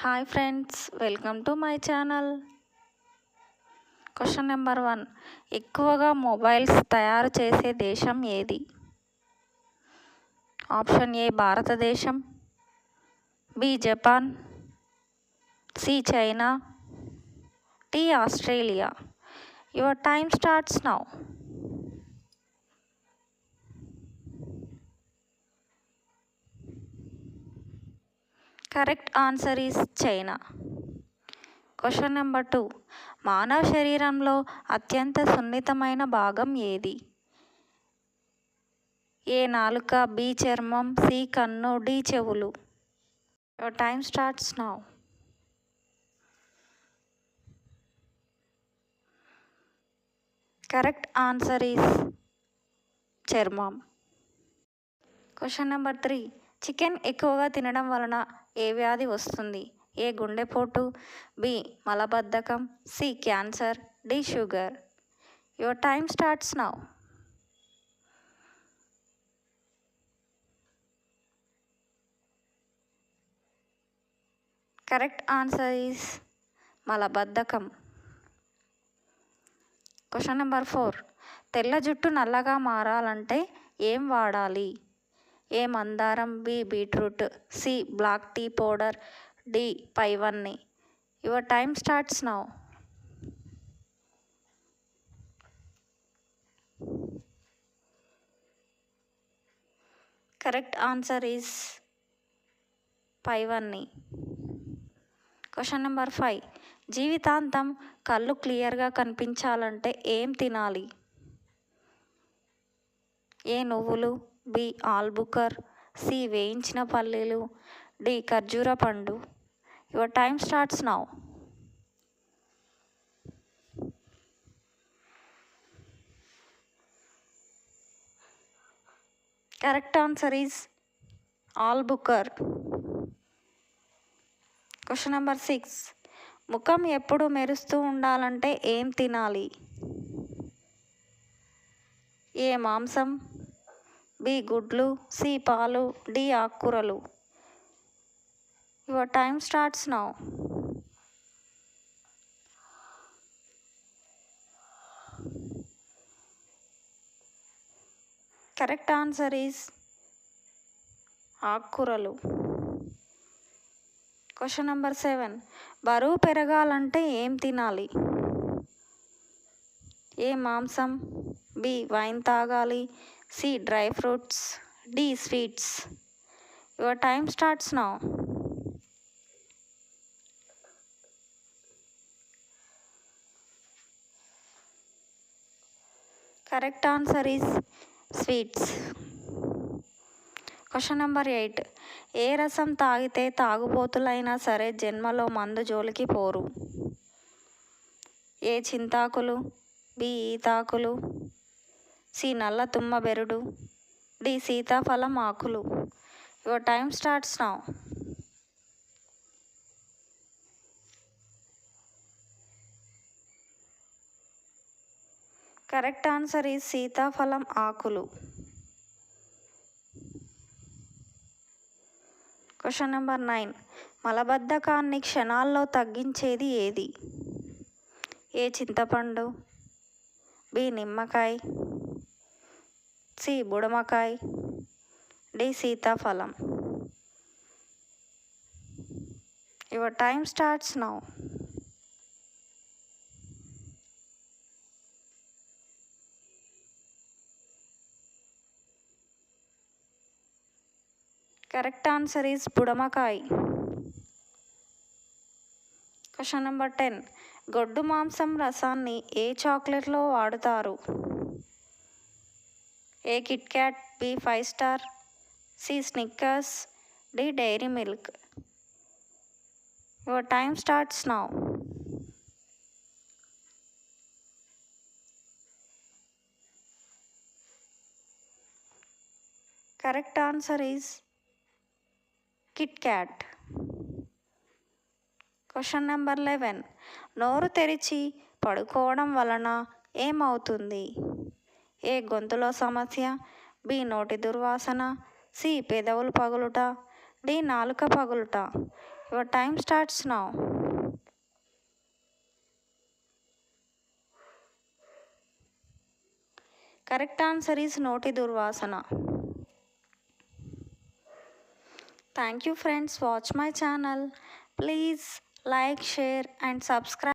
Hi friends, welcome to my channel. Question number 1. ఎక్కువగా mobiles తయారు చేసే దేశం ఏది? ఆప్షన్ ఏ భారతదేశం, B Japan, C China, D Australia. Your time starts now. Correct answer is China. Question number 2. మానవ శరీరంలో అత్యంత సున్నితమైన భాగం ఏది? ఏ నాలుక, బి చర్మం, సి కన్ను, డి చెవులు. Your time starts now. Correct answer is చర్మం. Question number 3. చికెన్ ఎక్కువగా తినడం వలన ఏ వ్యాధి వస్తుంది? ఏ గుండెపోటు, బి మలబద్ధకం, C cancer, D sugar. Your time starts now. Correct answer is మలబద్ధకం. Question number 4. తెల్ల జుట్టు నల్లగా మారాలంటే ఏం వాడాలి? ఏ మందారం, B beetroot, C black tea powder, D పైవన్నీ. Your time starts now. Correct answer is పైవన్నీ. Question number 5. జీవితాంతం కళ్ళు క్లియర్గా కనిపించాలంటే ఏం తినాలి? ఏ నువ్వులు, బి ఆల్బుకర్, సి వేయించిన పల్లీలు, డి ఖర్జూర పండు. Your time starts now. Correct answer is Albuquerque. Question number 6. ముఖం ఎప్పుడు మెరుస్తూ ఉండాలంటే ఏం తినాలి? ఏ మాంసం, బి గుడ్లు, సి పాలు, డి ఆకుకూరలు. Your time starts now. Correct answer is ఆకుకూరలు. Question number 7. బరువు పెరగాలంటే ఏం తినాలి? ఏ మాంసం, బి వైన్ తాగాలి, C dry fruits, D sweets. Your time starts now. Correct answer is sweets. Question number 8. ఏ రసం తాగితే తాగుబోతులైనా సరే జన్మలో మందు జోలికి పోరు? ఏ చింతాకులు, బి ఈతాకులు, సి నల్ల తుమ్మ బెరడు, డి సీతాఫలం ఆకులు. Your time starts now. Correct answer is సీతాఫలం ఆకులు. Question number 9. మలబద్ధకాన్ని క్షణాల్లో తగ్గించేది ఏది? ఏ చింతపండు, బి నిమ్మకాయ, సి బుడమకాయ, డి సీతాఫలం. Your time starts now. Correct answer is బుడమకాయ. Question number 10. గొడ్డు మాంసం రసాన్ని ఏ చాక్లెట్లో వాడుతారు? A Kit Kat, B 5 star, C Snickers, D Dairy Milk. Your time starts now. Correct answer is Kit Kat. Question number 11. నోరు తెరిచి పడుకోవడం వలన ఏమవుతుంది? ఏ గొంతులో సమస్య, బి నోటి దుర్వాసన, సి పెదవులు పగులుట, డి నాలుక పగులుట. Your time starts now. Correct answer is Noti Durvasana. Thank you friends. Watch my channel. Please like, share and subscribe.